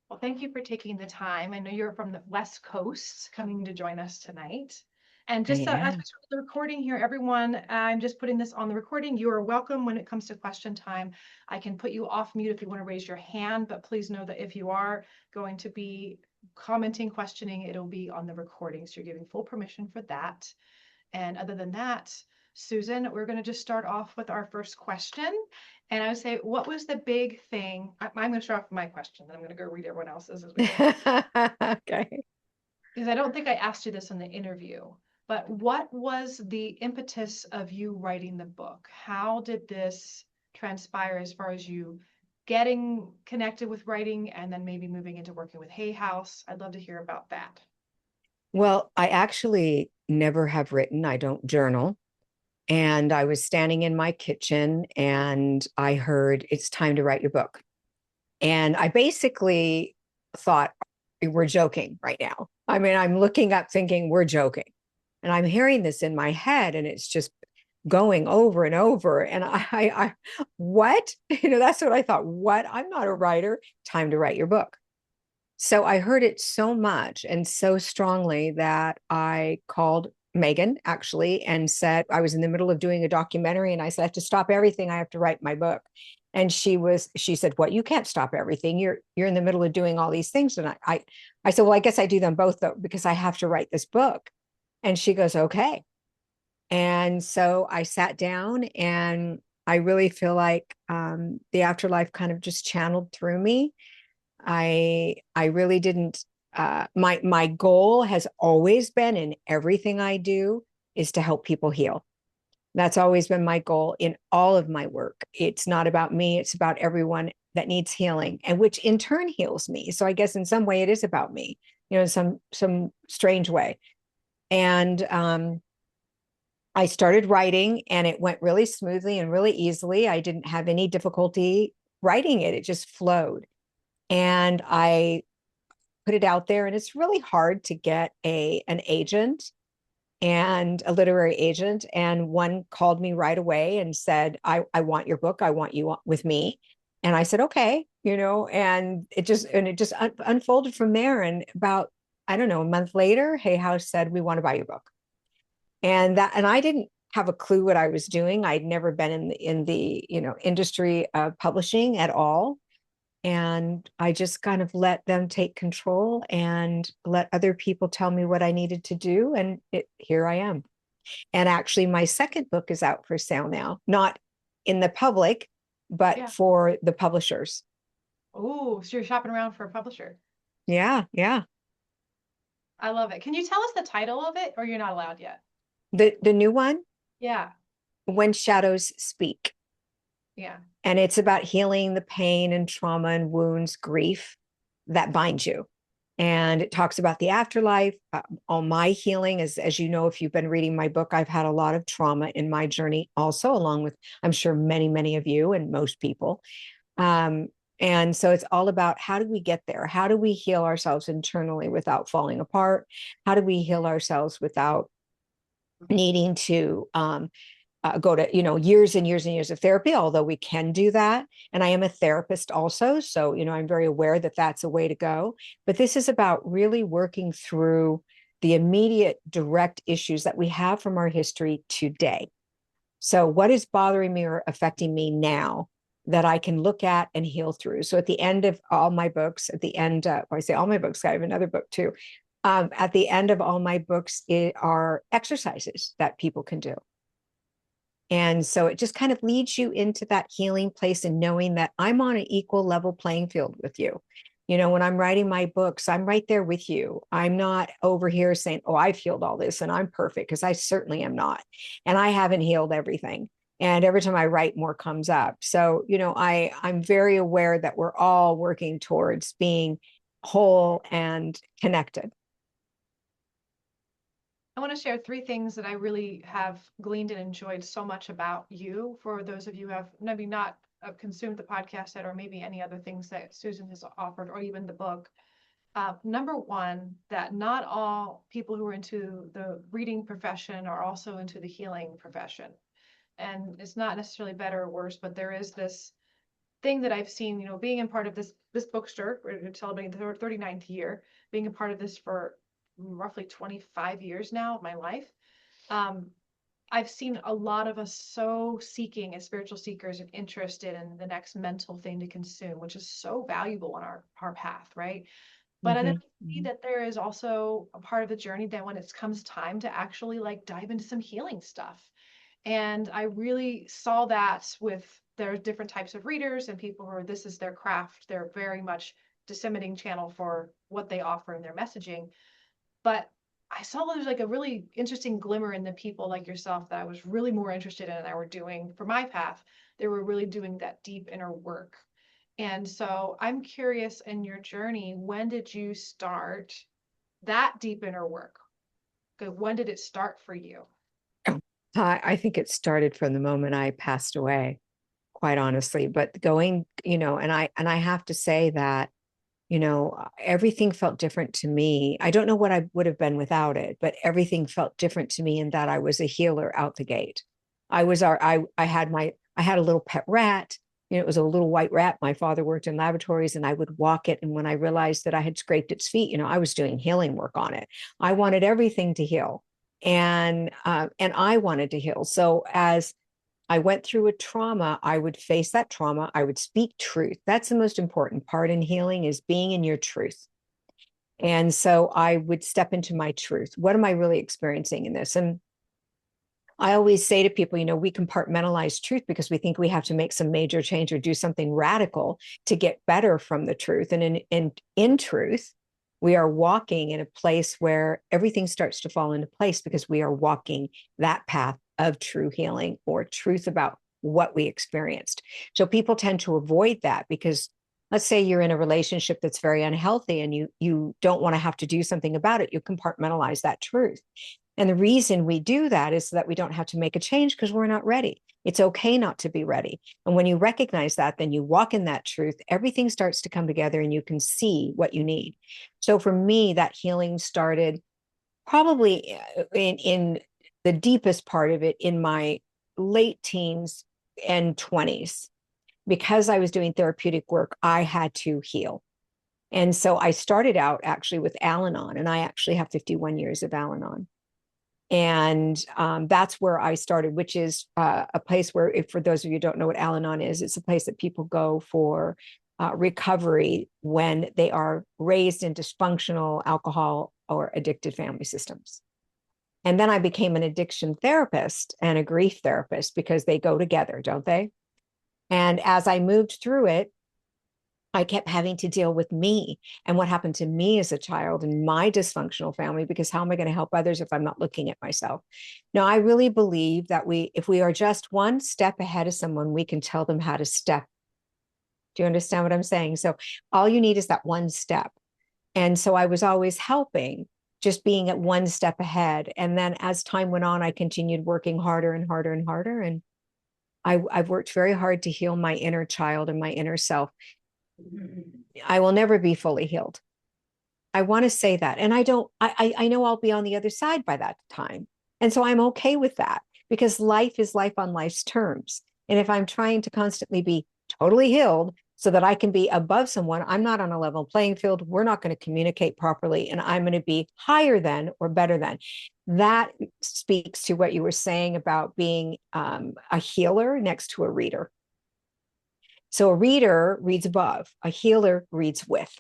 Well, thank you for taking the time. I know you're from the West Coast coming to join us tonight. And I just as we am. start the recording here, everyone, I'm just putting this on the recording. You are welcome when it comes to question time. I can put you off mute if you want to raise your hand, but please know that if you are going to be commenting, questioning, it'll be on the recording. So you're giving full permission for that. And other than that, Susan, we're going to just start off with our first question. And I would say, what was the big thing? I'm going to start off with my question, then I'm going to go read everyone else's as we go. Okay. Because I don't think I asked you this in the interview, but what was the impetus of you writing the book? How did this transpire as far as you getting connected with writing and then maybe moving into working with Hay House? I'd love to hear about that. Well, I actually never have written. I don't journal. And I was standing in my kitchen and I heard it's time to write your book. And I basically thought, we're joking right now. I mean, I'm looking up thinking we're joking. And I'm hearing this in my head and it's just going over and over. And what? That's what I thought. What? I'm not a writer. Time to write your book. So I heard it so much and so strongly that I called Megan actually and said, I was in the middle of doing a documentary and I said, I have to stop everything. I have to write my book. And she said, what, you can't stop everything. You're in the middle of doing all these things. And I said, well, I guess I do them both though, because I have to write this book. And she goes, okay. And so I sat down and I really feel like the afterlife kind of just channeled through me. I really didn't my goal has always been in everything I do is to help people heal. That's always been my goal in all of my work. It's not about me, it's about everyone that needs healing and which in turn heals me. So I guess in some way it is about me, in some strange way. And I started writing and it went really smoothly and really easily. I didn't have any difficulty writing it. It just flowed. And I put it out there and it's really hard to get an agent and a literary agent, and one called me right away and said, I want your book, I want you with me. And I said, okay, and it just unfolded from there. And about, I don't know, a month later, Hay House said, we want to buy your book. And I didn't have a clue what I was doing. I'd never been in the industry of publishing at all, and I just kind of let them take control and let other people tell me what I needed to do. And here I am. And actually, my second book is out for sale now, not in the public, but Yeah. for the publishers. Oh, so you're shopping around for a publisher. Yeah, yeah. I love it. Can you tell us the title of it or you're not allowed yet? The new one, Yeah. When Shadows Speak. Yeah. And it's about healing the pain and trauma and wounds, grief that binds you. And it talks about the afterlife, all my healing. As you know, if you've been reading my book, I've had a lot of trauma in my journey, also, along with, I'm sure, many of you and most people. Um, and so it's all about how do we get there? How do we heal ourselves internally without falling apart? How do we heal ourselves without needing to go to years and years and years of therapy, although we can do that, and I am a therapist also, so I'm very aware that that's a way to go. But this is about really working through the immediate direct issues that we have from our history today. So what is bothering me or affecting me now that I can look at and heal through? So at the end of all my books, at the end I say all my books, I have another book too. At the end of all my books are exercises that people can do. And so it just kind of leads you into that healing place and knowing that I'm on an equal level playing field with you. When I'm writing my books, I'm right there with you. I'm not over here saying, oh, I've healed all this and I'm perfect, because I certainly am not. And I haven't healed everything. And every time I write, more comes up. So, I'm very aware that we're all working towards being whole and connected. I want to share three things that I really have gleaned and enjoyed so much about you. For those of you who have maybe not consumed the podcast yet, or maybe any other things that Susan has offered, or even the book. Number one, that not all people who are into the reading profession are also into the healing profession. And it's not necessarily better or worse, but there is this thing that I've seen, being in part of this bookstore, we're celebrating the 39th year, being a part of this for roughly 25 years now of my life. Um, I've seen a lot of us so seeking as spiritual seekers and interested in the next mental thing to consume, which is so valuable on our path, right? But then Mhm, I see mhm. that there is also a part of the journey that when it comes time to actually like dive into some healing stuff. And I really saw that with their different types of readers and people who are, this is their craft. They're very much disseminating channel for what they offer in their messaging. But I saw there's like a really interesting glimmer in the people like yourself that I was really more interested in and I were doing for my path. They were really doing that deep inner work. And so I'm curious in your journey, when did you start that deep inner work? Okay, when did it start for you? I think it started from the moment I passed away, quite honestly. But going, and I have to say that, everything felt different to me. I don't know what I would have been without it, but everything felt different to me in that I was a healer out the gate. I had a little pet rat. It was a little white rat. My father worked in laboratories and I would walk it. And when I realized that I had scraped its feet, I was doing healing work on it. I wanted everything to heal. And I wanted to heal. So as I went through a trauma, I would face that trauma. I would speak truth. That's the most important part in healing, is being in your truth. And so I would step into my truth. What am I really experiencing in this? And I always say to people, we compartmentalize truth because we think we have to make some major change or do something radical to get better from the truth. And in truth, we are walking in a place where everything starts to fall into place because we are walking that path of true healing or truth about what we experienced. So people tend to avoid that because, let's say you're in a relationship that's very unhealthy and you don't want to have to do something about it. You compartmentalize that truth. And the reason we do that is so that we don't have to make a change because we're not ready. It's okay not to be ready. And when you recognize that, then you walk in that truth, everything starts to come together and you can see what you need. So for me, that healing started probably in the deepest part of it in my late teens and 20s. Because I was doing therapeutic work, I had to heal. And so I started out actually with Al Anon, and I actually have 51 years of Al Anon. And that's where I started, which is a place where, if for those of you who don't know what Al Anon is, it's a place that people go for recovery when they are raised in dysfunctional alcohol or addicted family systems. And then I became an addiction therapist and a grief therapist because they go together, don't they? And as I moved through it, I kept having to deal with me and what happened to me as a child in my dysfunctional family, because how am I going to help others if I'm not looking at myself? Now, I really believe that if we are just one step ahead of someone, we can tell them how to step. Do you understand what I'm saying? So all you need is that one step. And so I was always helping, just being at one step ahead. And then as time went on, I continued working harder and harder and harder. And I've worked very hard to heal my inner child and my inner self. I will never be fully healed. I want to say that. And I don't, I know I'll be on the other side by that time. And so I'm okay with that because life is life on life's terms. And if I'm trying to constantly be totally healed so that I can be above someone, I'm not on a level playing field. We're not going to communicate properly. And I'm going to be higher than or better than. That speaks to what you were saying about being a healer next to a reader. So a reader reads above, a healer reads with.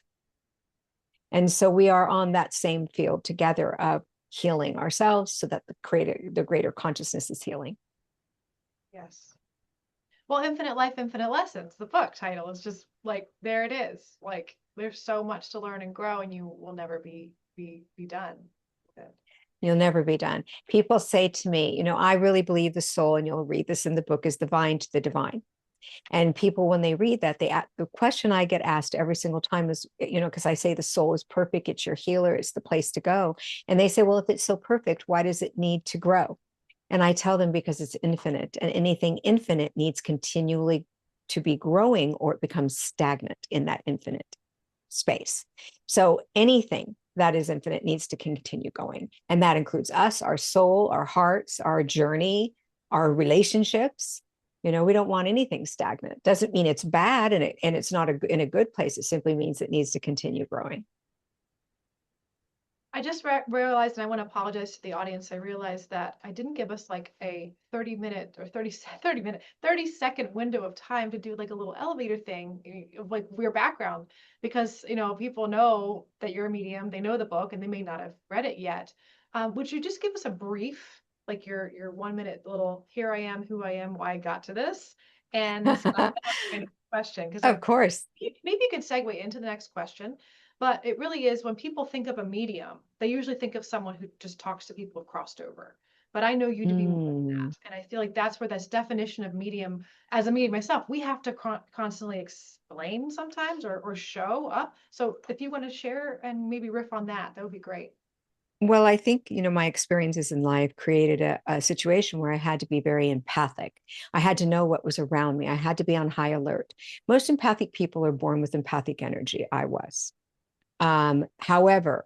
And so we are on that same field together of healing ourselves so that the greater consciousness is healing. Yes. Well, Infinite Life, Infinite Lessons, the book title is just like, there it is. Like, there's so much to learn and grow, and you will never be done with it. You'll never be done. People say to me, I really believe the soul, and you'll read this in the book, is divine to the divine. And people, when they read that, the question I get asked every single time is, because I say the soul is perfect, it's your healer, it's the place to go. And they say, well, if it's so perfect, why does it need to grow? And I tell them because it's infinite, and anything infinite needs continually to be growing or it becomes stagnant in that infinite space. So anything that is infinite needs to continue going. And that includes us, our soul, our hearts, our journey, our relationships. We don't want anything stagnant. Doesn't mean it's bad and it's not in a good place. It simply means it needs to continue growing. I just realized, and I want to apologize to the audience. I realized that I didn't give us like a 30-minute or 30-second window of time to do like a little elevator thing of like your background, because people know that you're a medium, they know the book, and they may not have read it yet. Would you just give us a brief, like your 1 minute little here I am, who I am, why I got to this, and question, because Of course. maybe you could segue into the next question. But it really is, when people think of a medium, they usually think of someone who just talks to people who've crossed over. But I know you to be more than that. And I feel like that's where this definition of medium, as a medium myself, we have to constantly explain sometimes or show up. So if you want to share and maybe riff on that, that would be great. Well, I think, my experiences in life created a situation where I had to be very empathic. I had to know what was around me. I had to be on high alert. Most empathic people are born with empathic energy. I was. However,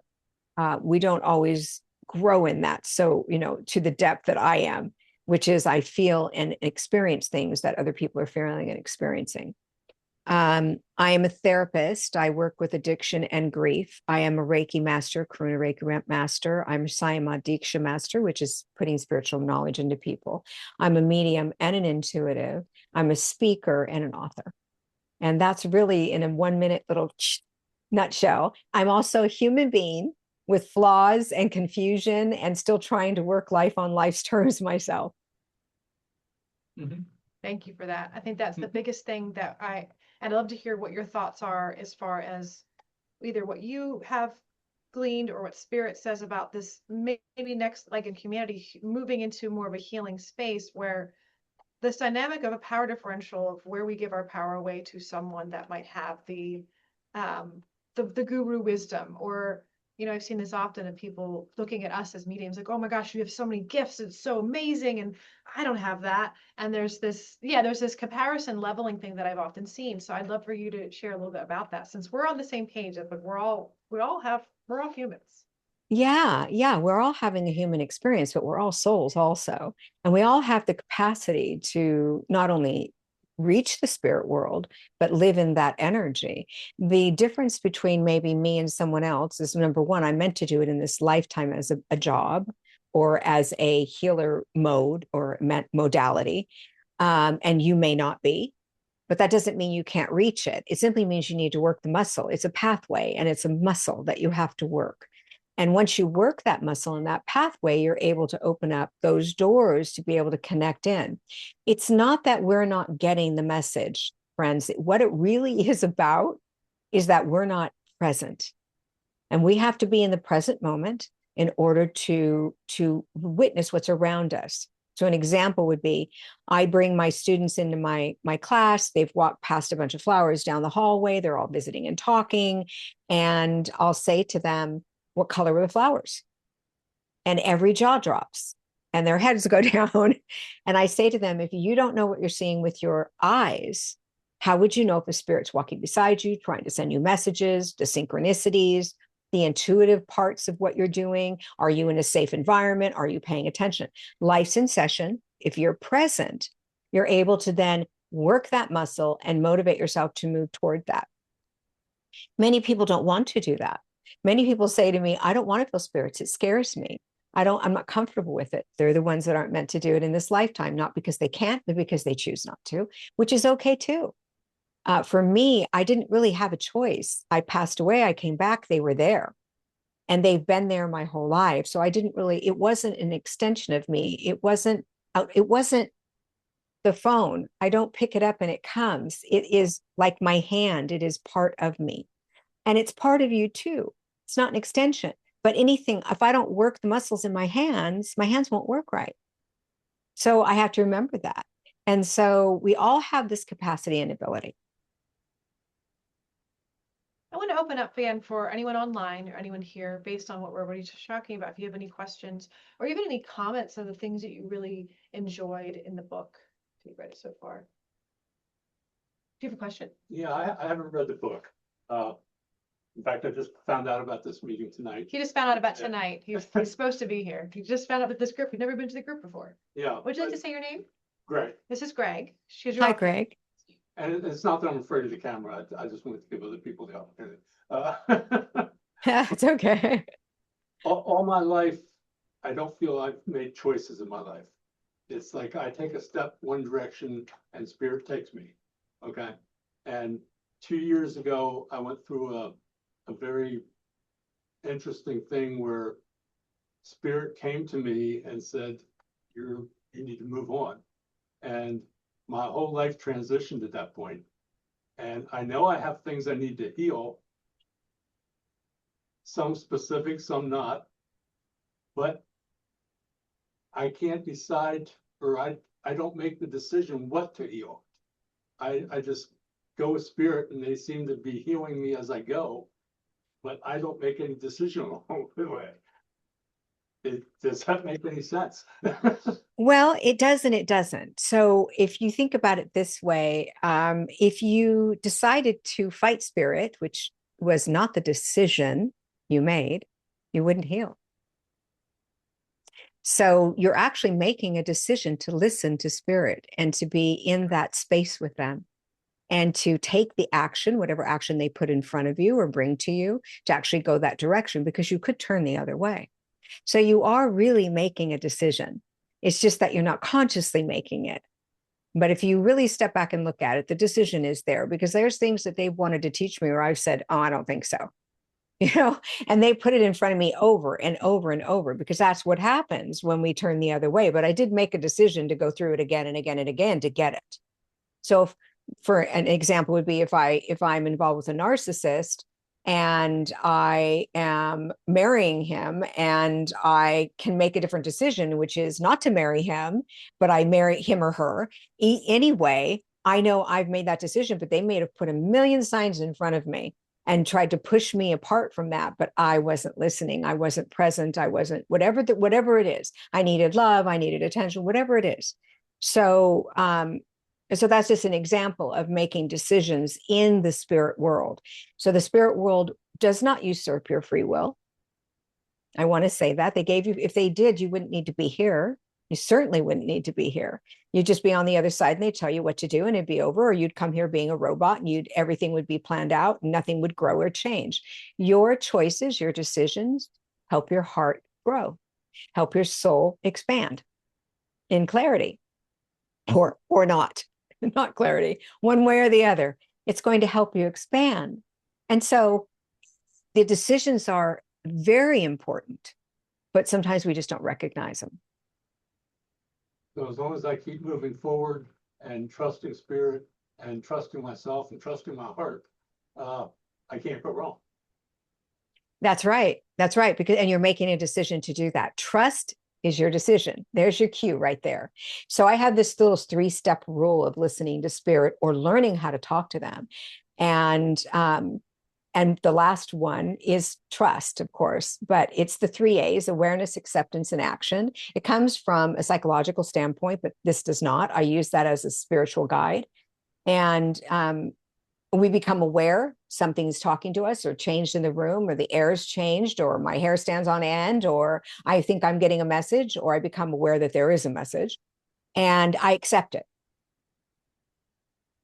we don't always grow in that. So, to the depth that I am, which is I feel and experience things that other people are feeling and experiencing. I am a therapist. I work with addiction and grief. I am a Reiki master, Karuna Reiki master. I'm a Sayama Diksha master, which is putting spiritual knowledge into people. I'm a medium and an intuitive. I'm a speaker and an author. And that's really in a 1 minute little nutshell. I'm also a human being with flaws and confusion and still trying to work life on life's terms myself. Mm-hmm. Thank you for that. I think that's the biggest thing that and I'd love to hear what your thoughts are as far as either what you have gleaned or what spirit says about this, maybe next, like in humanity, moving into more of a healing space where this dynamic of a power differential of where we give our power away to someone that might have the guru wisdom, or I've seen this often of people looking at us as mediums like, oh my gosh, you have so many gifts, it's so amazing, and I don't have that. And there's this comparison leveling thing that I've often seen. So I'd love for you to share a little bit about that, since we're on the same page, but we're all humans. Yeah. We're all having a human experience, but we're all souls also. And we all have the capacity to not only reach the spirit world, but live in that energy. The difference between maybe me and someone else is, number one, I meant to do it in this lifetime as a job or as a healer mode or modality. And you may not be. But that doesn't mean you can't reach it. It simply means you need to work the muscle. It's a pathway and it's a muscle that you have to work. And once you work that muscle and that pathway, you're able to open up those doors to be able to connect in. It's not that we're not getting the message, friends. What it really is about is that we're not present. And we have to be in the present moment in order to witness what's around us. So an example would be, I bring my students into my class. They've walked past a bunch of flowers down the hallway. They're all visiting and talking. And I'll say to them, what color were the flowers? And every jaw drops and their heads go down. And I say to them, if you don't know what you're seeing with your eyes, how would you know if a spirit's walking beside you, trying to send you messages, the synchronicities, the intuitive parts of what you're doing? Are you in a safe environment? Are you paying attention? Life's in session. If you're present, you're able to then work that muscle and motivate yourself to move toward that. Many people don't want to do that. Many people say to me, I don't want to feel spirits. It scares me. I'm not comfortable with it. They're the ones that aren't meant to do it in this lifetime, not because they can't, but because they choose not to, which is okay too. For me, I didn't really have a choice. I passed away. I came back. They were there and they've been there my whole life. So it wasn't an extension of me. It wasn't the phone. I don't pick it up and it comes. It is like my hand. It is part of me. And it's part of you too. It's not an extension, but anything, if I don't work the muscles in my hands won't work right. So I have to remember that. And so we all have this capacity and ability. I want to open up, Fan, for anyone online or anyone here, based on what we're already talking about. If you have any questions or even any comments of the things that you really enjoyed in the book, if you've read it so far. Do you have a question? Yeah, I haven't read the book. In fact, I just found out about this meeting tonight. He just found out about tonight. He's supposed to be here. He just found out that this group, he'd never been to the group before. Yeah. Would you like to say your name? Great. This is Greg. She's Hi, Greg. And it's not that I'm afraid of the camera. I just wanted to give other people the opportunity. It's okay. All my life, I don't feel I've made choices in my life. It's like I take a step one direction and spirit takes me. Okay. And 2 years ago, I went through a very interesting thing where spirit came to me and said, you need to move on. And my whole life transitioned at that point. And I know I have things I need to heal, some specific, some not, but I can't decide, or I don't make the decision what to heal. I just go with spirit and they seem to be healing me as I go, but I don't make any decision along the way. Does that make any sense? Well, it does and it doesn't. So if you think about it this way, if you decided to fight spirit, which was not the decision you made, you wouldn't heal. So you're actually making a decision to listen to spirit and to be in that space with them and to take the action, whatever action they put in front of you or bring to you, to actually go that direction, because you could turn the other way. So you are really making a decision. It's just that you're not consciously making it. But if you really step back and look at it, the decision is there, because there's things that they've wanted to teach me where I've said, oh, I don't think so. And they put it in front of me over and over and over, because that's what happens when we turn the other way. But I did make a decision to go through it again and again and again to get it. So for an example would be if I'm involved with a narcissist and I am marrying him and I can make a different decision, which is not to marry him, but I marry him or her anyway. I know I've made that decision, but they may have put a million signs in front of me and tried to push me apart from that, but I wasn't listening. I wasn't present. I wasn't whatever it is. I needed love. I needed attention, whatever it is. So that's just an example of making decisions in the spirit world. So the spirit world does not usurp your free will. I want to say that they gave you, if they did, you wouldn't need to be here. You certainly wouldn't need to be here. You'd just be on the other side and they'd tell you what to do and it'd be over, or you'd come here being a robot and everything would be planned out and nothing would grow or change. Your choices, your decisions help your heart grow, help your soul expand in clarity or not. Not clarity, one way or the other. It's going to help you expand. And so the decisions are very important, but sometimes we just don't recognize them. So as long as I keep moving forward and trusting spirit and trusting myself and trusting my heart, I can't go wrong. That's right. That's right. And you're making a decision to do that. Trust is your decision. There's your cue right there. So I have this little 3-step rule of listening to spirit or learning how to talk to them. And the last one is trust, of course, but it's the 3 A's: awareness, acceptance, and action. It comes from a psychological standpoint, but this does not. I use that as a spiritual guide. And we become aware something's talking to us or changed in the room, or the air's changed, or my hair stands on end, or I think I'm getting a message, or I become aware that there is a message and I accept it.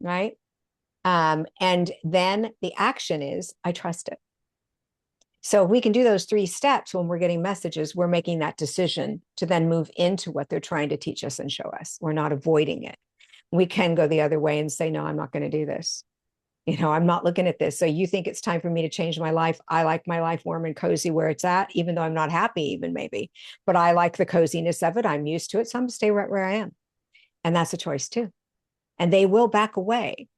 Right. And then the action is I trust it. So if we can do those 3 steps when we're getting messages, we're making that decision to then move into what they're trying to teach us and show us. We're not avoiding it. We can go the other way and say, no, I'm not going to do this. I'm not looking at this. So you think it's time for me to change my life. I like my life warm and cozy where it's at, even though I'm not happy, even maybe, but I like the coziness of it. I'm used to it. So I'm going to stay right where I am. And that's a choice too. And they will back away.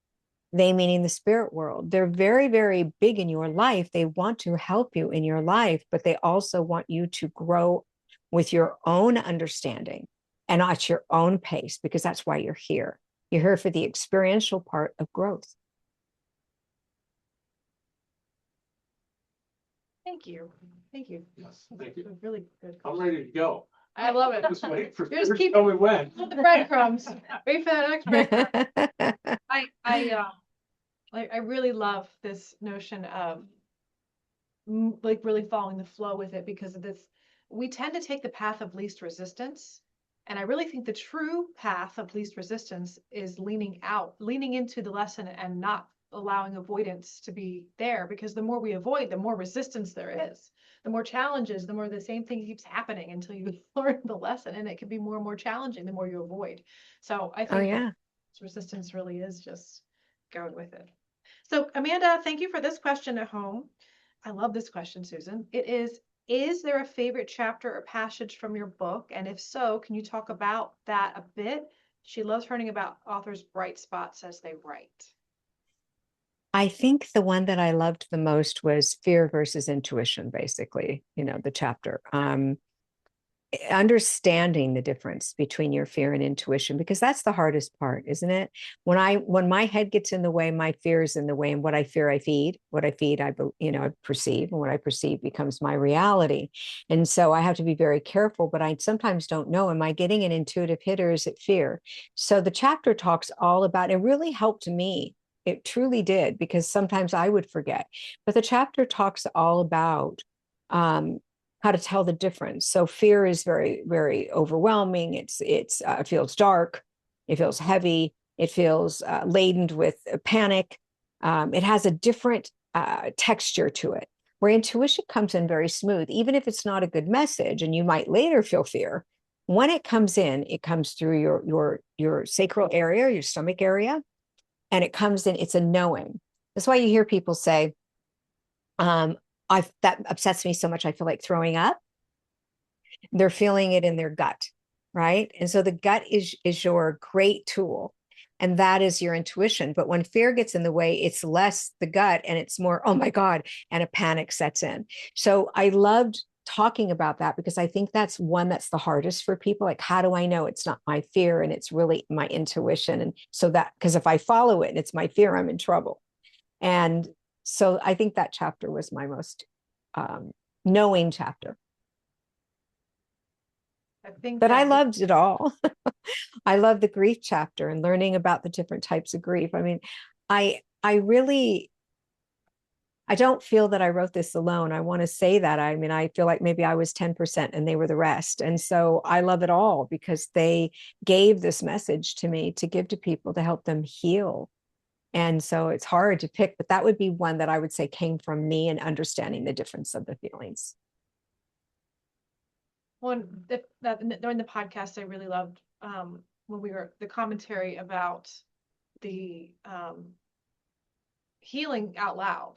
They meaning the spirit world. They're very, very big in your life. They want to help you in your life, but they also want you to grow with your own understanding and at your own pace, because that's why you're here. You're here for the experiential part of growth. Thank you. Thank you. Yes, thank you. Really good. I'm ready to go. I love it. Just wait for Just spirit keep- to tell me when. The breadcrumbs. Wait for that next breadcrumb. I really love this notion of like really following the flow with it, because of this. We tend to take the path of least resistance And I really think the true path of least resistance is leaning out, leaning into the lesson and not allowing avoidance to be there, because the more we avoid, the more resistance there is. The more challenges, the more the same thing keeps happening until you learn the lesson, and it can be more and more challenging the more you avoid. So I Oh, think yeah. resistance really is just going with it. So Amanda, thank you for this question at home. I love this question, Susan. It is there a favorite chapter or passage from your book? And if so, can you talk about that a bit? She loves learning about authors' bright spots as they write. I think the one that I loved the most was fear versus intuition, basically, the chapter. Understanding the difference between your fear and intuition, because that's the hardest part, isn't it? When my head gets in the way, my fear is in the way, and what I fear I feed, what I feed I perceive, and what I perceive becomes my reality. And so I have to be very careful, but I sometimes don't know, am I getting an intuitive hit or is it fear? So the chapter talks all about, it really helped me. It truly did, because sometimes I would forget, but the chapter talks all about how to tell the difference. So fear is very, very overwhelming. It feels dark, it feels heavy, it feels laden with panic. It has a different texture to it. Where intuition comes in very smooth, even if it's not a good message, and you might later feel fear. When it comes in, it comes through your sacral area, your stomach area, and it comes in. It's a knowing. That's why you hear people say, that upsets me so much, I feel like throwing up. They're feeling it in their gut, right? And so the gut is your great tool, and that is your intuition. But when fear gets in the way, it's less the gut and it's more, oh my God, and a panic sets in. So I loved talking about that, because I think that's one that's the hardest for people. Like, how do I know it's not my fear and it's really my intuition? And so that, because if I follow it and it's my fear, I'm in trouble. And so I think that chapter was my most knowing chapter. I think But I that loved it all. I love the grief chapter and learning about the different types of grief. I mean, I really, I don't feel that I wrote this alone. I want to say that. I mean, I feel like maybe I was 10% and they were the rest. And so I love it all, because they gave this message to me to give to people to help them heal. And so it's hard to pick, but that would be one that I would say came from me and understanding the difference of the feelings. during the podcast, I really loved when we were the commentary about the healing out loud,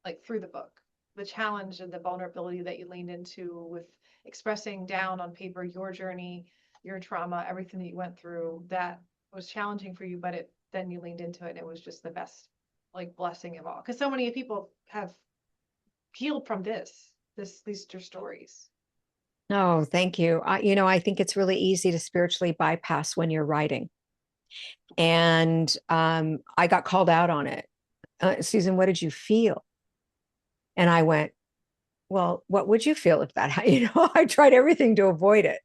like through the book, the challenge and the vulnerability that you leaned into with expressing down on paper your journey, your trauma, everything that you went through that was challenging for you, but then you leaned into it, and it was just the best, like, blessing of all. Because so many people have healed from these are stories. Oh, thank you. I think it's really easy to spiritually bypass when you're writing. And I got called out on it. Susan, what did you feel? And I went, well, what would you feel if that, I tried everything to avoid it.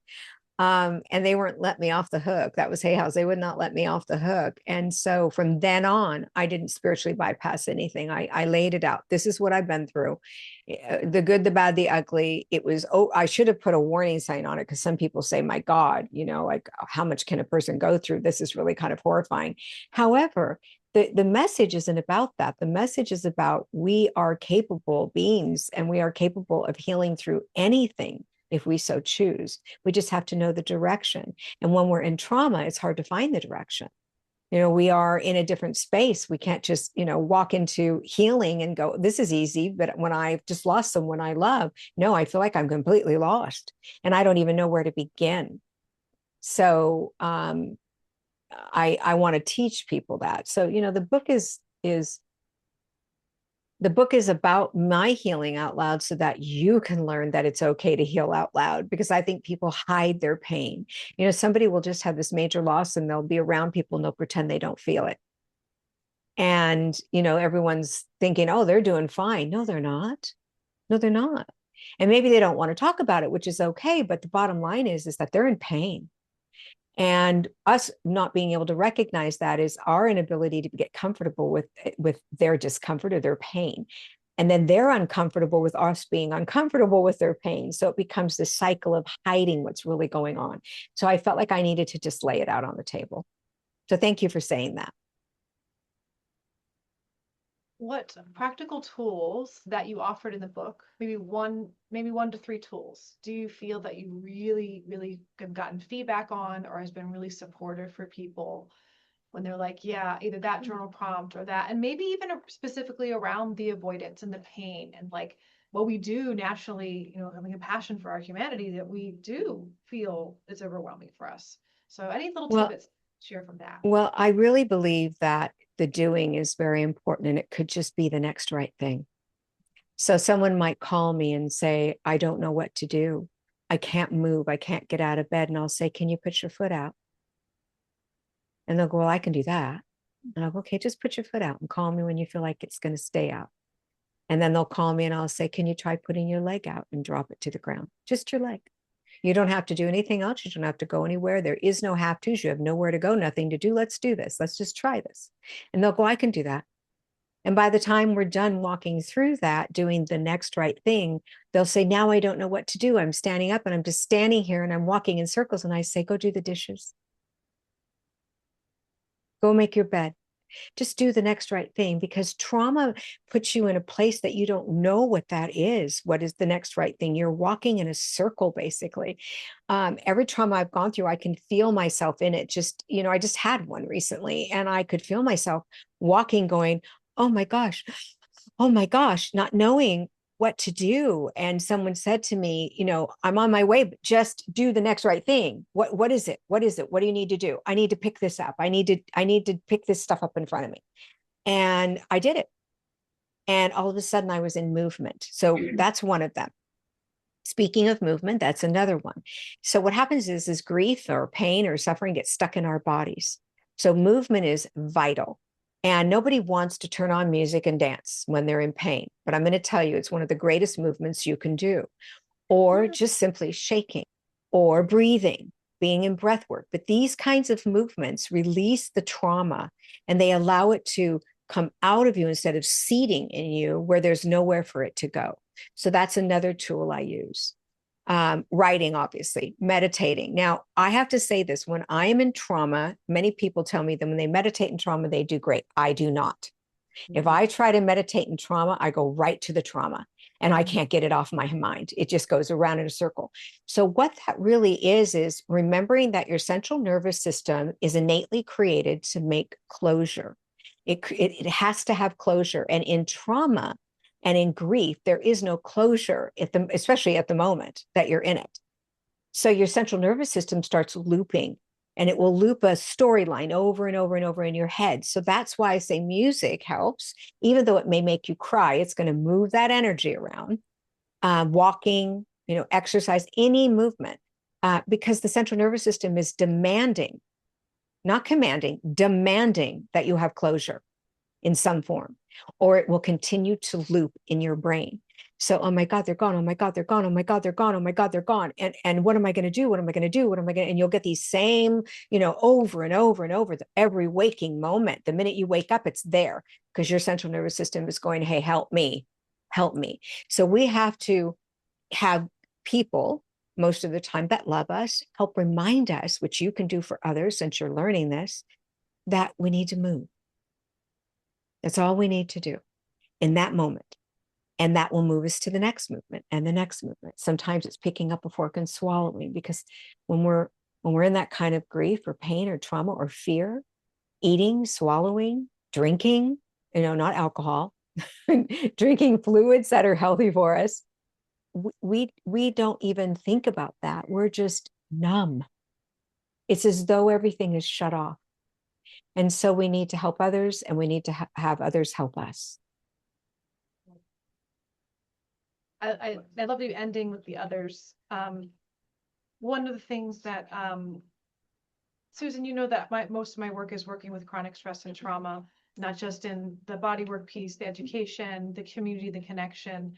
And they weren't let me off the hook. That was Hay House. They would not let me off the hook. And so from then on, I didn't spiritually bypass anything. I laid it out. This is what I've been through. The good, the bad, the ugly. It was, I should have put a warning sign on it, because some people say, my God, like, how much can a person go through? This is really kind of horrifying. However, the message isn't about that. The message is about, we are capable beings, and we are capable of healing through anything if we so choose. We just have to know the direction. And when we're in trauma, it's hard to find the direction. We are in a different space. We can't just, walk into healing and go, this is easy. But when I've just lost someone I love, no, I feel like I'm completely lost and I don't even know where to begin. So I want to teach people that. So, the book is about my healing out loud, so that you can learn that it's okay to heal out loud, because I think people hide their pain. Somebody will just have this major loss and they'll be around people and they'll pretend they don't feel it. And, everyone's thinking, oh, they're doing fine. No, they're not. No, they're not. And maybe they don't want to talk about it, which is okay. But the bottom line is that they're in pain. And us not being able to recognize that is our inability to get comfortable with their discomfort or their pain. And then they're uncomfortable with us being uncomfortable with their pain. So it becomes this cycle of hiding what's really going on. So I felt like I needed to just lay it out on the table. So thank you for saying that. What practical tools that you offered in the book, maybe one to three tools, do you feel that you really, really have gotten feedback on, or has been really supportive for people when they're like, yeah, either that journal prompt or that, and maybe even specifically around the avoidance and the pain and like what we do naturally, having a passion for our humanity that we do feel is overwhelming for us. So any little Well, tidbits share from that? well, I really believe that the doing is very important, and it could just be the next right thing. So someone might call me and say, I don't know what to do. I can't move. I can't get out of bed. And I'll say, can you put your foot out? And they'll go, well, I can do that. And I'll go, okay, just put your foot out and call me when you feel like it's going to stay out. And then they'll call me and I'll say, can you try putting your leg out and drop it to the ground? Just your leg. You don't have to do anything else. You don't have to go anywhere. There is no have tos. You have nowhere to go, nothing to do. Let's do this. Let's just try this. And they'll go, I can do that. And by the time we're done walking through that, doing the next right thing, they'll say, now I don't know what to do. I'm standing up and I'm just standing here and I'm walking in circles. And I say, go do the dishes. Go make your bed. Just do the next right thing, because trauma puts you in a place that you don't know what that is. What is the next right thing? You're walking in a circle, basically. Every trauma I've gone through, I can feel myself in it. Just, I just had one recently and I could feel myself walking, going, oh my gosh, not knowing what to do. And someone said to me, I'm on my way, but just do the next right thing. What is it? What is it? What do you need to do? I need to pick this up. I need to pick this stuff up in front of me. And I did it. And all of a sudden I was in movement. So that's one of them. Speaking of movement, that's another one. So what happens is grief or pain or suffering gets stuck in our bodies. So movement is vital. And nobody wants to turn on music and dance when they're in pain. But I'm going to tell you, it's one of the greatest movements you can do. Or just simply shaking or breathing, being in breath work. But these kinds of movements release the trauma and they allow it to come out of you instead of seating in you where there's nowhere for it to go. So that's another tool I use. Writing, obviously, meditating. Now, I have to say this, when I am in trauma, many people tell me that when they meditate in trauma, they do great. I do not. If I try to meditate in trauma, I go right to the trauma and I can't get it off my mind. It just goes around in a circle. So what that really is remembering that your central nervous system is innately created to make closure. It has to have closure. And in trauma, and in grief, there is no closure, especially at the moment that you're in it. So your central nervous system starts looping, and it will loop a storyline over and over and over in your head. So that's why I say music helps, even though it may make you cry. It's going to move that energy around. Walking, exercise, any movement, because the central nervous system is demanding, not commanding, demanding that you have closure in some form, or it will continue to loop in your brain. So, oh my God, they're gone. Oh my God, they're gone. Oh my God, they're gone. Oh my God, they're gone. And what am I going to do? What am I going to do? What am I going to? And you'll get these same, over and over and over every waking moment. The minute you wake up, it's there because your central nervous system is going, hey, help me, help me. So we have to have people most of the time that love us help remind us, which you can do for others since you're learning this, that we need to move. That's all we need to do in that moment. And that will move us to the next movement and the next movement. Sometimes it's picking up a fork and swallowing, because when we're in that kind of grief or pain or trauma or fear, eating, swallowing, drinking, not alcohol, drinking fluids that are healthy for us, we don't even think about that. We're just numb. It's as though everything is shut off. And so we need to help others, and we need to have others help us. I love you ending with the others. One of the things that, Susan, that most of my work is working with chronic stress and trauma, not just in the bodywork piece, the education, the community, the connection.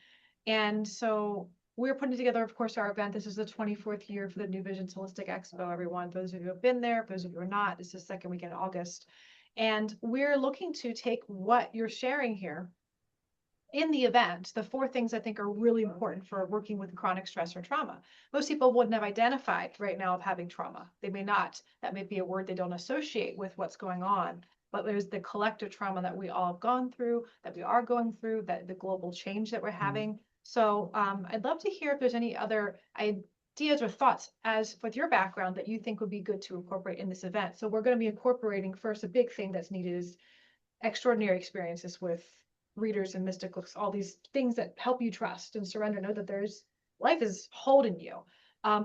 And so we're putting together, of course, our event. This is the 24th year for the New Visions Holistic Expo, everyone. Those of you who have been there, those of you who are not, this is the second weekend in August. And we're looking to take what you're sharing here in the event, the 4 things I think are really important for working with chronic stress or trauma. Most people wouldn't have identified right now of having trauma. They may not. That may be a word they don't associate with what's going on. But there's the collective trauma that we all have gone through, that we are going through, that the global change that we're having. So I'd love to hear if there's any other ideas or thoughts as with your background that you think would be good to incorporate in this event. So we're going to be incorporating first, a big thing that's needed is extraordinary experiences with readers and mystics, all these things that help you trust and surrender, know that there's life is holding you.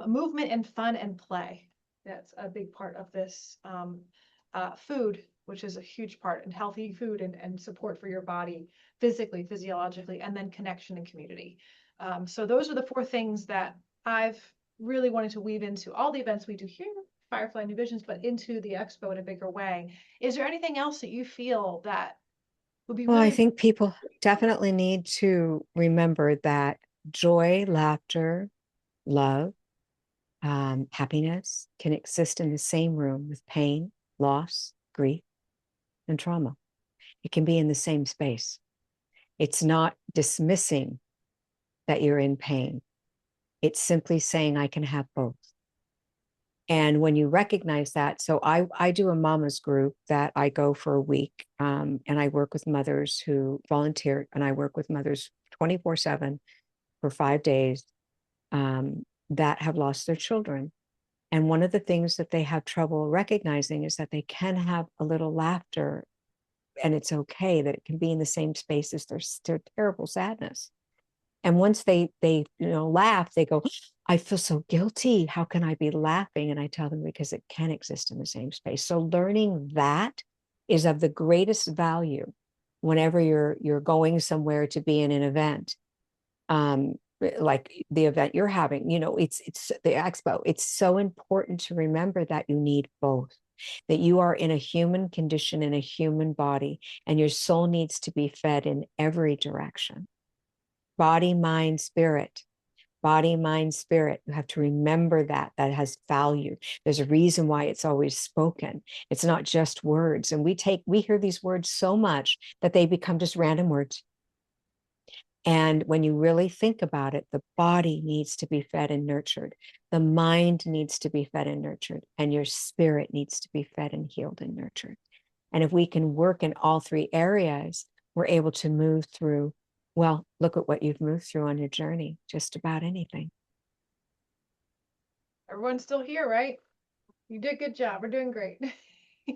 Movement and fun and play. That's a big part of this. Food, which is a huge part, and healthy food and support for your body physically, physiologically, and then connection and community. So those are the 4 things that I've really wanted to weave into all the events we do here, Firefly New Visions, but into the expo in a bigger way. Is there anything else that you feel that would be Well, I really think people definitely need to remember that joy, laughter, love, happiness can exist in the same room with pain, loss, grief, and trauma. It can be in the same space. It's not dismissing that you're in pain. It's simply saying, I can have both. And when you recognize that, so I do a mama's group that I go for a week, and I work with mothers who volunteer, and I work with mothers 24/7 for 5 days that have lost their children. And one of the things that they have trouble recognizing is that they can have a little laughter, and it's okay that it can be in the same space as their terrible sadness. And once they laugh, they go, I feel so guilty. How can I be laughing? And I tell them, because it can exist in the same space. So learning that is of the greatest value whenever you're going somewhere to be in an event. Like the event you're having, it's the expo. It's so important to remember that you need both, that you are in a human condition, in a human body, and your soul needs to be fed in every direction. Body, mind, spirit. Body, mind, spirit. You have to remember that has value. There's a reason why it's always spoken. It's not just words. And we hear these words so much that they become just random words. And when you really think about it, the body needs to be fed and nurtured. The mind needs to be fed and nurtured. And your spirit needs to be fed and healed and nurtured. And if we can work in all 3 areas, we're able to move through. Well, look at what you've moved through on your journey, just about anything. everyone's still here, right? You did a good job. We're doing great.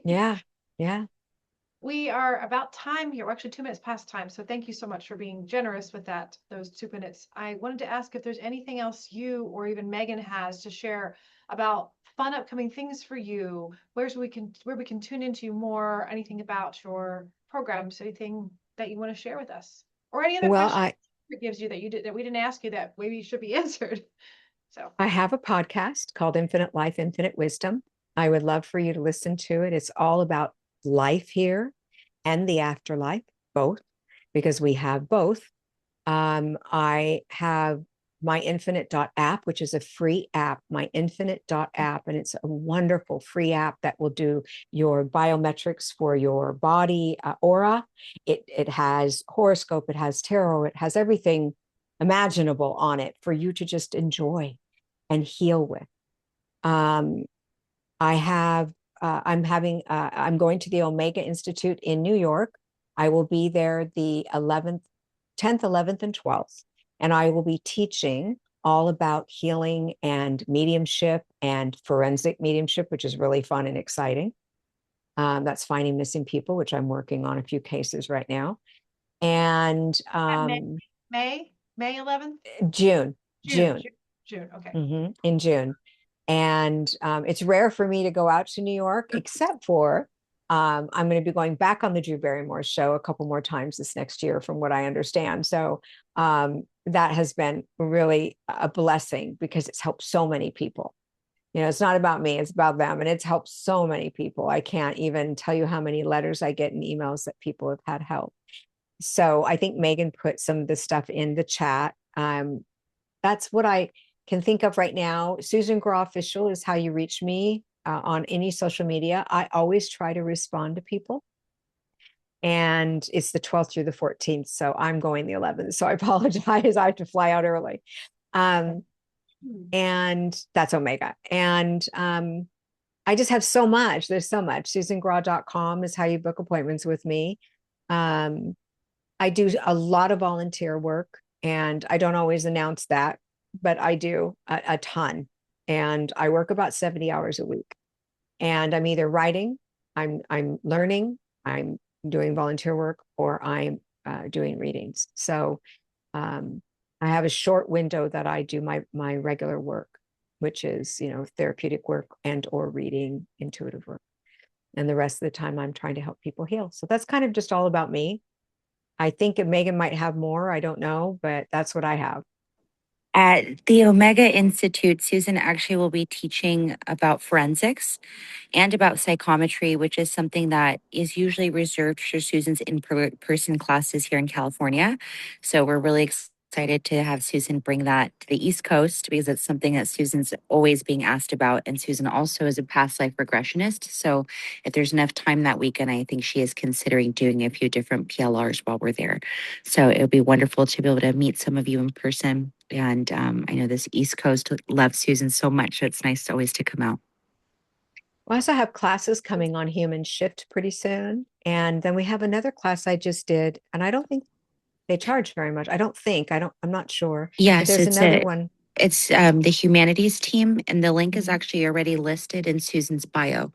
Yeah. Yeah. We are about time here. We're actually 2 minutes past time. So thank you so much for being generous with those 2 minutes. I wanted to ask if there's anything else you or even Megan has to share about fun upcoming things for you, where we can tune into you more, anything about your programs, anything that you want to share with us, or any other Well, questions it gives you that we didn't ask you that maybe should be answered. So I have a podcast called Infinite Life, Infinite Wisdom. I would love for you to listen to it. It's all about life here and the afterlife, both, because we have both. I have my Infinite.app, which is a free app, my Infinite.app, and it's a wonderful free app that will do your biometrics for your body aura. It has horoscope, it has tarot, it has everything imaginable on it for you to just enjoy and heal with. I'm going to the Omega Institute in New York. I will be there the 10th, 11th, and 12th. And I will be teaching all about healing and mediumship and forensic mediumship, which is really fun and exciting. That's finding missing people, which I'm working on a few cases right now. And May 11th, June. June. Okay. In June. And it's rare for me to go out to New York, except for I'm going to be going back on the Drew Barrymore show a couple more times this next year, from what I understand. So that has been really a blessing, because it's helped so many people. It's not about me, it's about them. And it's helped so many people. I can't even tell you how many letters I get and emails that people have had help. So I think Megan put some of this stuff in the chat. That's what I can think of right now. Susan Grau Official is how you reach me on any social media. I always try to respond to people. and it's the 12th through the 14th. So I'm going the 11th. So I apologize. I have to fly out early. And that's Omega. And I just have so much. There's so much. SusanGrau.com is how you book appointments with me. I do a lot of volunteer work, and I don't always announce that, but I do a ton. And I work about 70 hours a week. And I'm either writing, I'm learning, I'm doing volunteer work, or I'm doing readings. So I have a short window that I do my regular work, which is, therapeutic work and or reading, intuitive work. And the rest of the time I'm trying to help people heal. So that's kind of just all about me. I think Megan might have more. I don't know, but that's what I have. At the Omega Institute, Susan actually will be teaching about forensics and about psychometry, which is something that is usually reserved for Susan's in-person classes here in California. So we're really excited to have Susan bring that to the East Coast because it's something that Susan's always being asked about. And Susan also is a past life regressionist. So if there's enough time that weekend, I think she is considering doing a few different PLRs while we're there. So it would be wonderful to be able to meet some of you in person. And I know this East Coast loves Susan so much. So it's nice always to come out. We also have classes coming on human shift pretty soon. And then we have another class I just did, and I don't think they charge very much. I'm not sure. But Yes, there's another one. It's the humanities team, and the link is actually already listed in Susan's bio.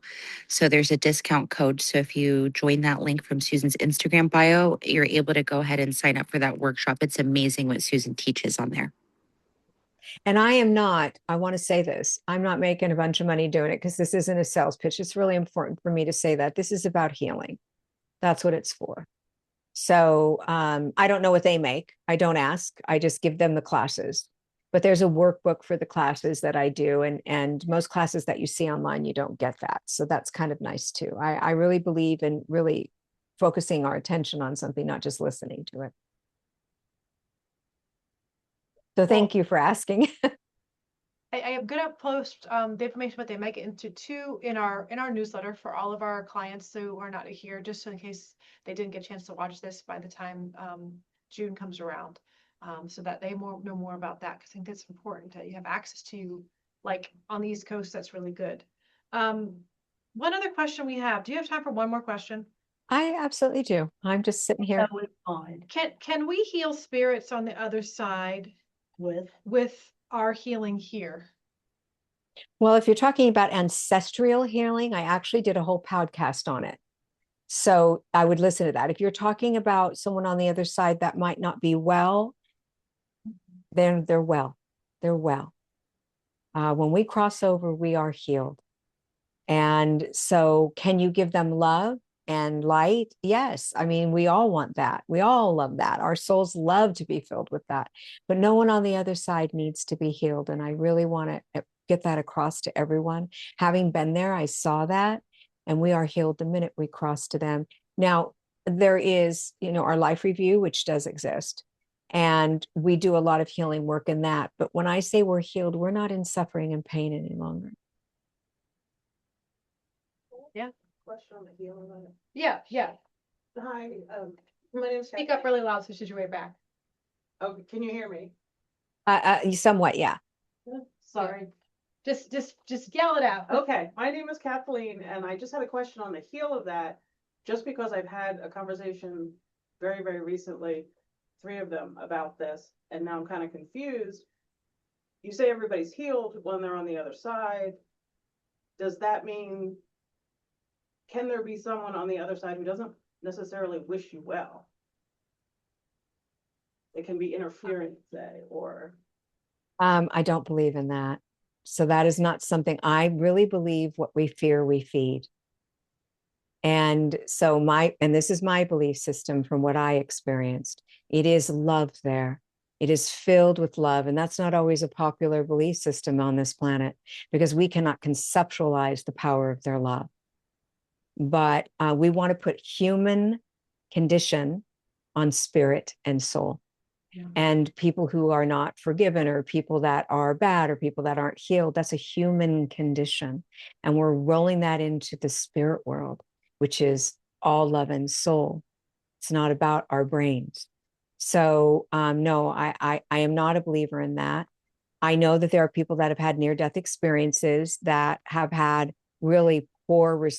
So there's a discount code. So if you join that link from Susan's Instagram bio, you're able to go ahead and sign up for that workshop. It's amazing what Susan teaches on there. And I want to say this, I'm not making a bunch of money doing it because this isn't a sales pitch. It's really important for me to say that this is about healing. That's what it's for. So I don't know what they make. I don't ask. I just give them the classes. But there's a workbook for the classes that I do. And most classes that you see online, you don't get that. So that's kind of nice too. I really believe in really focusing our attention on something, not just listening to it. So thank you for asking. I am gonna post the information about the Mega Institute in our newsletter for all of our clients who are not here, just in case they didn't get a chance to watch this by the time June comes around, so that they know more about that. Because I think that's important that you have access to, like on the East Coast. That's really good. One other question we have. Do you have time for one more question? I absolutely do. I'm just sitting here. Can we heal spirits on the other side with our healing here? Well, if you're talking about ancestral healing, I actually did a whole podcast on it. So I would listen to that. If you're talking about someone on the other side that might not be well, then they're well. They're well. When we cross over, we are healed. And so can you give them love and light? Yes. I mean, we all want that. We all love that. Our souls love to be filled with that. But no one on the other side needs to be healed. And I really want to get that across to everyone. Having been there, I saw that. And we are healed the minute we cross to them. Now, there is, our life review, which does exist. And we do a lot of healing work in that. But when I say we're healed, we're not in suffering and pain any longer. Yeah. Question on the healing of it. Yeah. Hi, my name is. Speak up really loud so she's your way back. Oh, can you hear me? Somewhat, yeah. Sorry. Just yell it out. Okay, my name is Kathleen, and I just had a question on the heel of that, just because I've had a conversation very, very recently, 3 of them about this, and now I'm kind of confused. You say everybody's healed when they're on the other side. Does that mean, can there be someone on the other side who doesn't necessarily wish you well? It can be interference, say, or. I don't believe in that. So that is not something. I really believe what we fear, we feed. And so this is my belief system from what I experienced. It is love there. It is filled with love. And that's not always a popular belief system on this planet because we cannot conceptualize the power of their love. But we want to put human condition on spirit and soul. Yeah. And people who are not forgiven or people that are bad or people that aren't healed, that's a human condition. And we're rolling that into the spirit world, which is all love and soul. It's not about our brains. So no, I am not a believer in that. I know that there are people that have had near-death experiences that have had really poor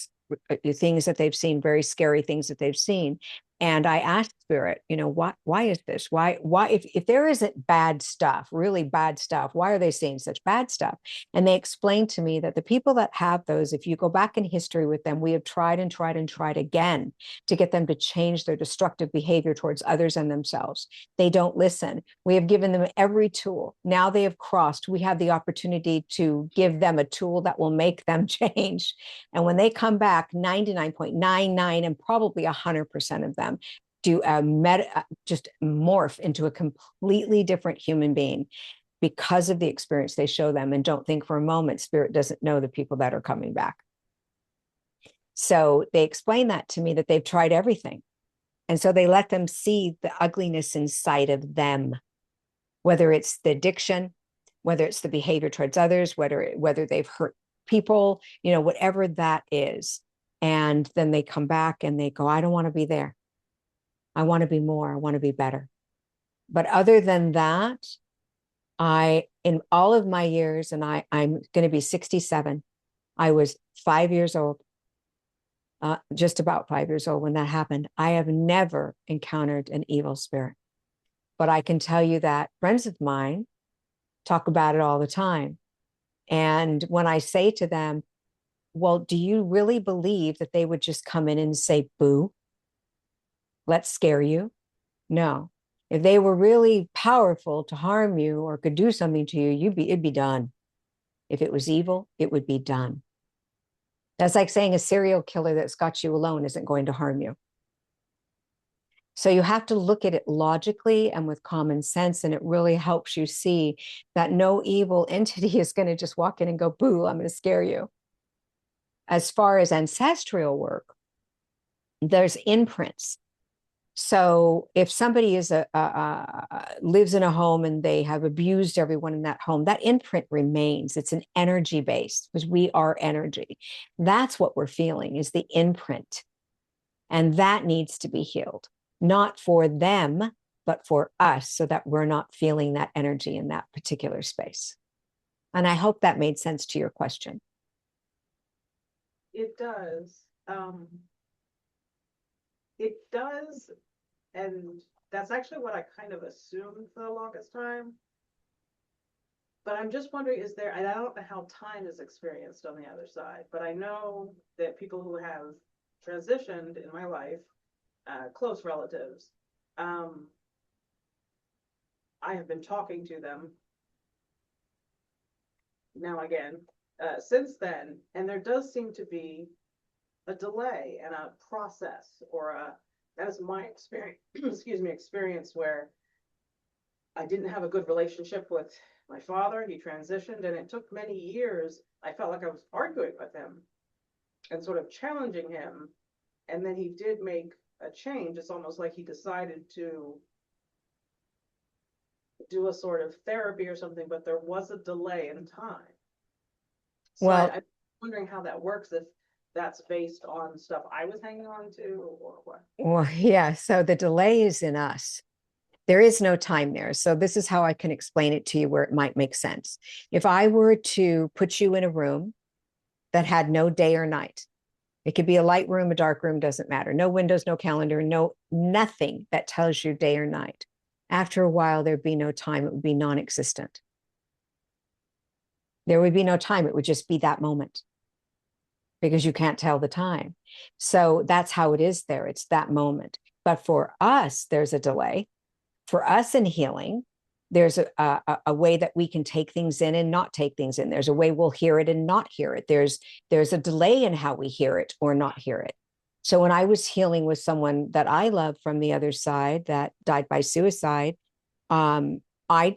things that they've seen, very scary things that they've seen. And I asked Spirit, why is this? Why, if there isn't bad stuff, really bad stuff, why are they seeing such bad stuff? And they explained to me that the people that have those, if you go back in history with them, we have tried and tried and tried again to get them to change their destructive behavior towards others and themselves. They don't listen. We have given them every tool. Now they have crossed. We have the opportunity to give them a tool that will make them change. And when they come back, 99.99 and probably 100% of them do just morph into a completely different human being because of the experience they show them. And don't think for a moment Spirit doesn't know the people that are coming back. So they explain that to me, that they've tried everything. And so they let them see the ugliness inside of them, whether it's the addiction, whether it's the behavior towards others, whether they've hurt people, whatever that is. And then they come back and they go, I don't want to be there. I want to be more. I want to be better. But other than that, in all of my years, and I'm going to be 67, I was 5 years old, just about 5 years old when that happened. I have never encountered an evil spirit. But I can tell you that friends of mine talk about it all the time. And when I say to them, well, do you really believe that they would just come in and say, boo, let's scare you? No. If they were really powerful to harm you or could do something to you, it'd be done. If it was evil, it would be done. That's like saying a serial killer that's got you alone isn't going to harm you. So you have to look at it logically and with common sense, and it really helps you see that no evil entity is going to just walk in and go, boo, I'm going to scare you. As far as ancestral work, there's imprints. So if somebody lives in a home and they have abused everyone in that home, that imprint remains. It's an energy base, because we are energy. That's what we're feeling, is the imprint. And that needs to be healed, not for them, but for us, so that we're not feeling that energy in that particular space. And I hope that made sense to your question. It does. It does. And that's actually what I kind of assumed for the longest time. But I'm just wondering, and I don't know how time is experienced on the other side, but I know that people who have transitioned in my life, close relatives, I have been talking to them now again since then, and there does seem to be a delay and a process, that is my experience, experience where I didn't have a good relationship with my father. He transitioned, and it took many years. I felt like I was arguing with him and sort of challenging him. And then he did make a change. It's almost like he decided to do a sort of therapy or something, but there was a delay in time. So Well, I'm wondering how that works, if that's based on stuff I was hanging on to or what. Well, yeah. So the delay is in us. There is no time there. So this is how I can explain it to you where it might make sense. If I were to put you in a room that had no day or night, it could be a light room, a dark room, doesn't matter. No windows, no calendar, nothing that tells you day or night. After a while, there'd be no time. It would be non-existent. There would be no time. It would just be that moment, because you can't tell the time. So that's how it is there. It's that moment. But for us, there's a delay. For us in healing, there's a way that we can take things in and not take things in. There's a way we'll hear it and not hear it. There's a delay in how we hear it or not hear it. So when I was healing with someone that I love from the other side that died by suicide, I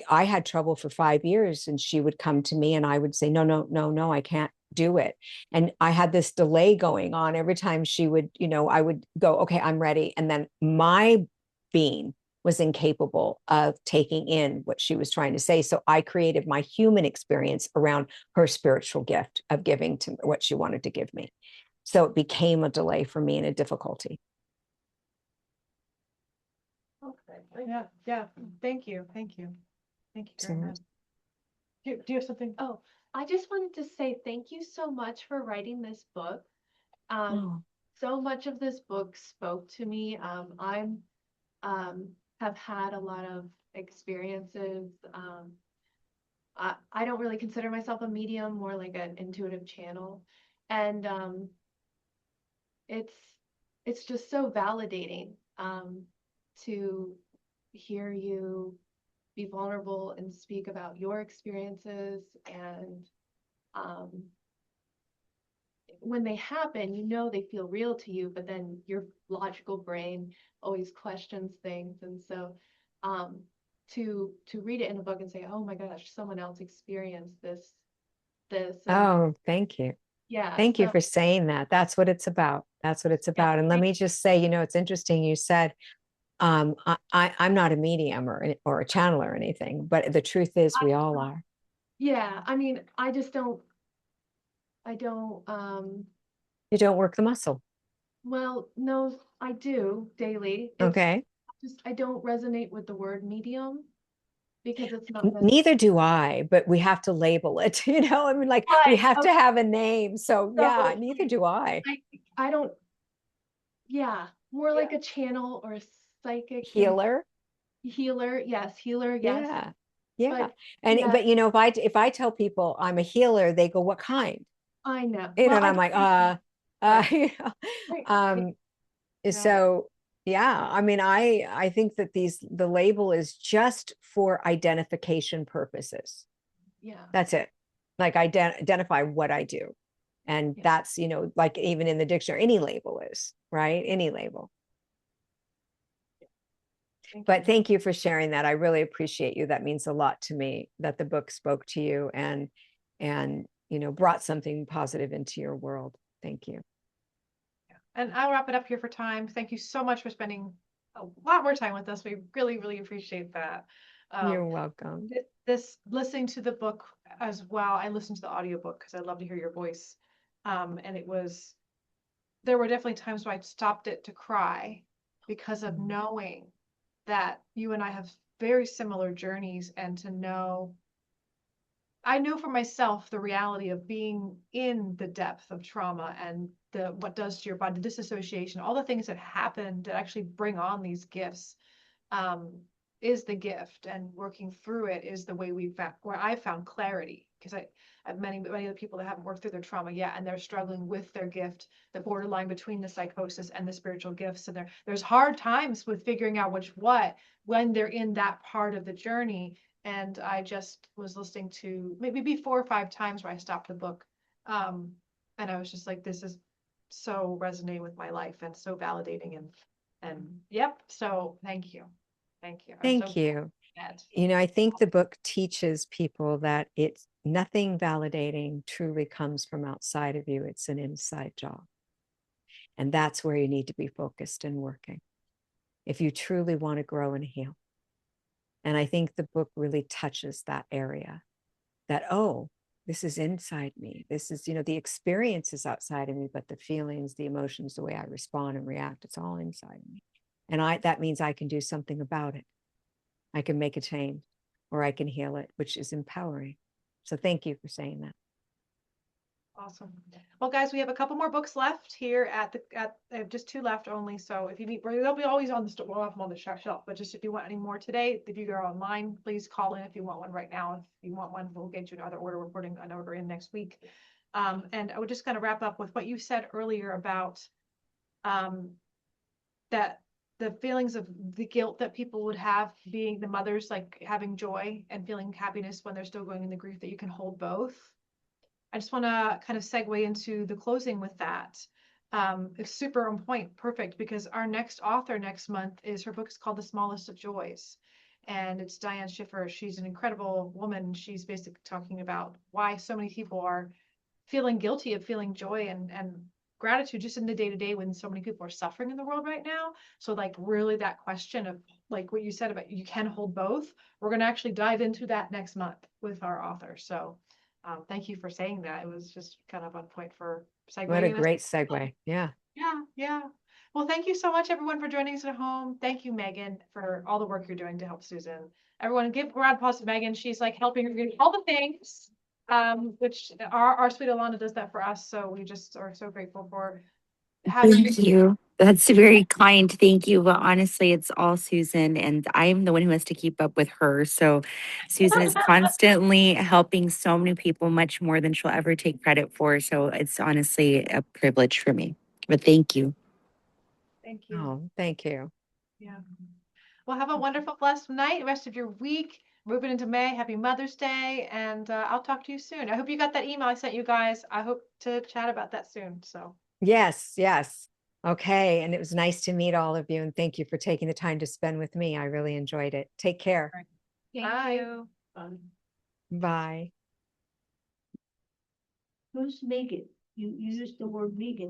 had trouble for 5 years, and she would come to me and I would say, no, I can't do it. And I had this delay going on every time she would, I would go, okay, I'm ready. And then my being was incapable of taking in what she was trying to say. So I created my human experience around her spiritual gift of giving to what she wanted to give me. So it became a delay for me and a difficulty. Yeah, yeah. Thank you. Thank you. Thank you very So- much. Do you have something? Oh, I just wanted to say thank you so much for writing this book. Oh. So much of this book spoke to me. I'm have had a lot of experiences. I don't really consider myself a medium, more like an intuitive channel. And it's it's just so validating to hear you be vulnerable and speak about your experiences. And um, when they happen, you know they feel real to you, but then your logical brain always questions things. And so to read it in a book and say, oh my gosh, someone else experienced this and Oh, thank you. yeah, Thank you so for saying that. That's what it's about. That's what it's yeah, about. And let me just say, it's interesting. You said, I'm not a medium or a channel or anything, but the truth is we all are. yeah, I mean, I don't You don't work the muscle. well, no, I do daily. It's Okay. just I don't resonate with the word medium because it's not Neither do I, but we have to label it, I mean, like we right. have to have a name. So yeah, So neither do I. I don't, yeah, more like a channel or a psychic and Healer. healer. Yes, healer, yes. Yeah. Yeah. But And yeah, but if I tell people I'm a healer, they go, what kind? I know. And Well, I I'm like, right, you know, right. um, Yeah. so yeah, I mean, I think that the label is just for identification purposes. Yeah. That's it. Like identify what I do. And Yeah. that's, like even in the dictionary, any label is, right? Any label. But thank you for sharing that. I really appreciate you. That means a lot to me that the book spoke to you and brought something positive into your world. Thank you. And I'll wrap it up here for time. Thank you so much for spending a lot more time with us. We really, really appreciate that. You're welcome. This listening to the book as well. I listened to the audiobook because I love to hear your voice. And there were definitely times where I stopped it to cry because of knowing that you and I have very similar journeys, and to know I know for myself the reality of being in the depth of trauma and what does to your body, the disassociation, all the things that happen that actually bring on these gifts, um, is the gift, and working through it is the way where I found clarity. Because I have many other people that haven't worked through their trauma yet, and they're struggling with their gift, the borderline between the psychosis and the spiritual gifts. And there's hard times with figuring out when they're in that part of the journey. And I just was listening to maybe 4 or 5 times where I stopped the book. And I was just like, this is so resonating with my life and so validating, and yep. So thank you. Thank you. Thank you. Glad. I think the book teaches people that it's nothing validating truly comes from outside of you. It's an inside job. And that's where you need to be focused and working if you truly want to grow and heal. And I think the book really touches that area that, oh, this is inside me. This is, the experience is outside of me, but the feelings, the emotions, the way I respond and react, it's all inside of me. And that means I can do something about it. I can make a change, or I can heal it, which is empowering. So thank you for saying that. Awesome. Well, guys, we have a couple more books left here I have just 2 left only. So if you need, they'll be always on the store. We'll have them on the shelf. But just if you want any more today, if you go online, please call in if you want one right now. If you want one, we'll get you another order. We're putting an order in next week. And I would just kind of wrap up with what you said earlier about that the feelings of the guilt that people would have, being the mothers, like having joy and feeling happiness when they're still going in the grief, that you can hold both. I just want to kind of segue into the closing with that. It's super on point, perfect, because our next author next month her book is called The Smallest of Joys. And it's Diane Schiffer. She's an incredible woman. She's basically talking about why so many people are feeling guilty of feeling joy and gratitude just in the day-to-day when so many people are suffering in the world right now. So like really that question of like what you said about you can hold both, we're going to actually dive into that next month with our author. So thank you for saying that. It was just kind of on point for segueing. What a great segue. Yeah. Yeah. Well, thank you so much, everyone, for joining us at home. Thank you, Megan, for all the work you're doing to help Susan. Everyone, give a round of applause to Megan. She's like helping her do all the things, which our sweet Alana does that for us. So we just are so grateful for having. Thank you. That's very kind. Thank you. But honestly, it's all Susan, and I'm the one who has to keep up with her. So Susan is constantly helping so many people, much more than she'll ever take credit for. So it's honestly a privilege for me. But thank you. Thank you. Oh, thank you. Yeah. Well, have a wonderful, blessed night, rest of your week. Moving into May. Happy Mother's Day. And I'll talk to you soon. I hope you got that email I sent you guys. I hope to chat about that soon. So. Yes, yes. Okay. And it was nice to meet all of you. And thank you for taking the time to spend with me. I really enjoyed it. Take care. Thank Bye. you. Bye. Who's Megan? You used the word Megan.